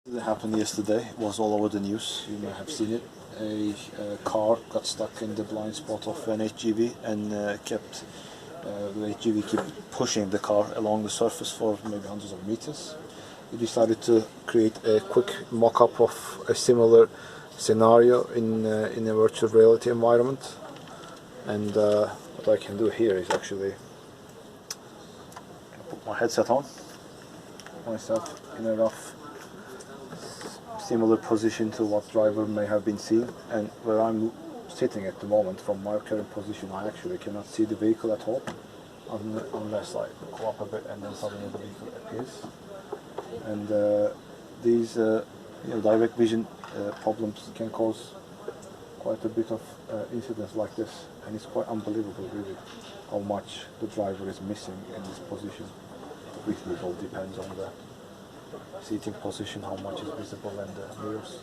It happened yesterday. It was all over the news. You may have seen it. A car got stuck in the blind spot of an HGV and the HGV kept pushing the car along the surface for maybe hundreds of meters. We decided to create a quick mock-up of a similar scenario in a virtual reality environment. And what I can do here is actually put my headset on, put myself in a rough similar position to what driver may have been seeing, and where I'm sitting at the moment from my current position I actually cannot see the vehicle at all unless I go up a bit and then suddenly the vehicle appears. And these direct vision problems can cause quite a bit of incidents like this, and it's quite unbelievable really how much the driver is missing in this position. Obviously it all depends on the seating position, how much is visible, and the mirrors.